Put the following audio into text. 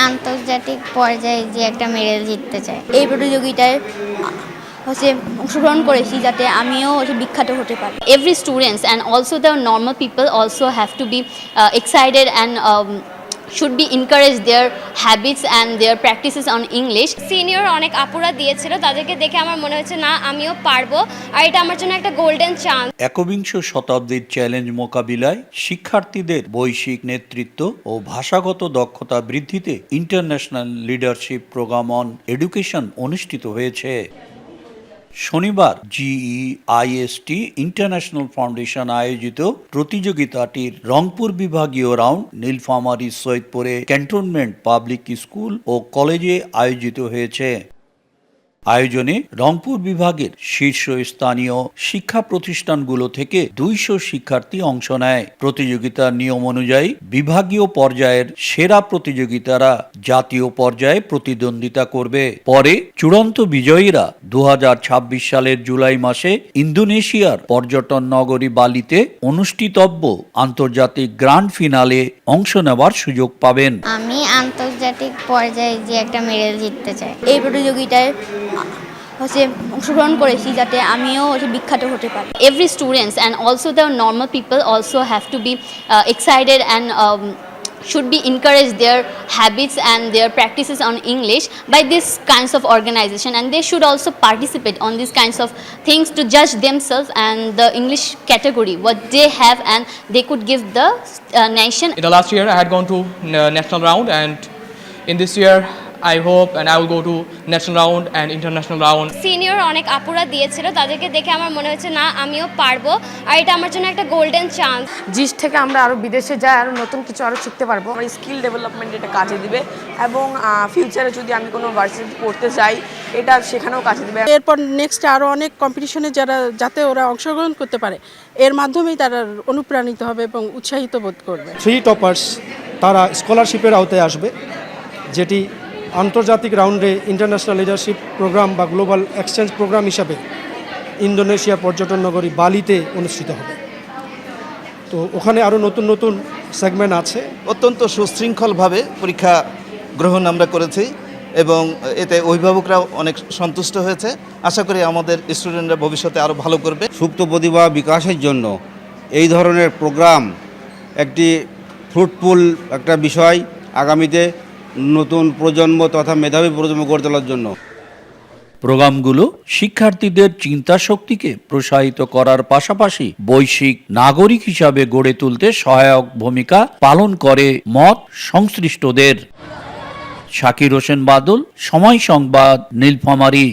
আন্তর্জাতিক পর্যায়ে যে একটা মেডেল জিততে চাই। এই প্রতিযোগিতায় অংশগ্রহণ করেছি যাতে আমিও বিখ্যাত হতে পারি। Every students and also the normal people also have to be excited and should be encourage their habits and their practices on English. Senior অনেক আপুরা দিয়েছিল, তাদেরকে দেখে আমার মনে হচ্ছে না আমিও পারবো, আর এটা আমার জন্য একটা গোল্ডেন চান্স। একবিংশ শতাব্দীর চ্যালেঞ্জ মোকাবিলায় শিক্ষার্থীদের বৈশ্বিক নেতৃত্ব ও ভাষাগত দক্ষতা বৃদ্ধিতে international leadership programme on education অনুষ্ঠিত হয়েছে। শনিবার GEIST ইন্টারন্যাশনাল ফাউন্ডেশন আয়োজিত প্রতিযোগিতাটির রংপুর বিভাগীয় রাউন্ড নীলফামারী সৈয়দপুরে ক্যান্টনমেন্ট পাবলিক স্কুল ও কলেজে আয়োজিত হয়েছে। আয়োজনে রংপুর বিভাগের শীর্ষস্থানীয় শিক্ষা প্রতিষ্ঠানগুলো থেকে 200 শিক্ষার্থী অংশ নেয়। প্রতিযোগিতার নিয়ম অনুযায়ী বিভাগীয় পর্যায়ের সেরা প্রতিযোগিতারা জাতীয় পর্যায়ে প্রতিদ্বন্দ্বিতা করবে। পরে চূড়ান্ত বিজয়ীরা 2026 সালের জুলাই মাসে ইন্দোনেশিয়ার পর্যটন নগরী বালিতে অনুষ্ঠিতব্য আন্তর্জাতিক গ্র্যান্ড ফিনালে অংশ নেওয়ার সুযোগ পাবেন। আমি আন্তর্জাতিক পর্যায়ে যে একটা মেডেল জিততে চাই। এই প্রতিযোগিতায় অংশগ্রহণ করেছি যাতে আমিও বিখ্যাত হতে পারি। Every students and also the normal people also have to be excited and should be encourage their habits and their practices on English by this kinds of organization, and they should also participate on these kinds of things to judge themselves and the English category what they have, and they could give the nation. In the last year I had gone to national round, and in this year I hope and I will go to national round and international round. Senior অনেক আপুরা দিয়েছিল, তাদেরকে দেখে আমার মনে হচ্ছে না আমিও পারবো, আর এটা আমার জন্য একটা গোল্ডেন চান্স। জিস থেকে আমরা আরও বিদেশে যাই, আরও নতুন কিছু আরও শিখতে পারবো। আমার স্কিল ডেভেলপমেন্ট এটা কাজে দিবে, এবং ফিউচারে যদি আমি কোনো ভার্সিটি পড়তে চাই এটা সেখানেও কাজে দিবে। এরপর নেক্সট আরও অনেক কম্পিটিশনে যাতে ওরা অংশগ্রহণ করতে পারে, এর মাধ্যমেই তারা অনুপ্রাণিত হবে এবং উৎসাহিত বোধ করবে। 3 টপার্স তারা স্কলারশিপের আওতায় আসবে, যেটি আন্তর্জাতিক রাউন্ডে ইন্টারন্যাশনাল লিডারশিপ প্রোগ্রাম বা গ্লোবাল এক্সচেঞ্জ প্রোগ্রাম হিসাবে ইন্দোনেশিয়া পর্যটন নগরী বালিতে অনুষ্ঠিত হবে। তো ওখানে আরও নতুন নতুন সেগমেন্ট আছে। অত্যন্ত সুশৃঙ্খলভাবে পরীক্ষা গ্রহণ আমরা করেছি এবং এতে অভিভাবকরাও অনেক সন্তুষ্ট হয়েছে। আশা করি আমাদের স্টুডেন্টরা ভবিষ্যতে আরও ভালো করবে। সুপ্ত প্রতিভা বিকাশের জন্য এই ধরনের প্রোগ্রাম একটি ফ্রুটফুল একটা বিষয়, আগামীতে নতুন প্রজন্ম তথা মেধাবী প্রজন্ম গড়ে তোলার জন্য। প্রোগ্রামগুলো শিক্ষার্থীদের চিন্তা শক্তিকে প্রসারিত করার পাশাপাশি বৈশ্বিক নাগরিক হিসাবে গড়ে তুলতে সহায়ক ভূমিকা পালন করে মত সংশ্লিষ্টদের। শাকির হোসেন বাদল, সময় সংবাদ, নীলফামারী।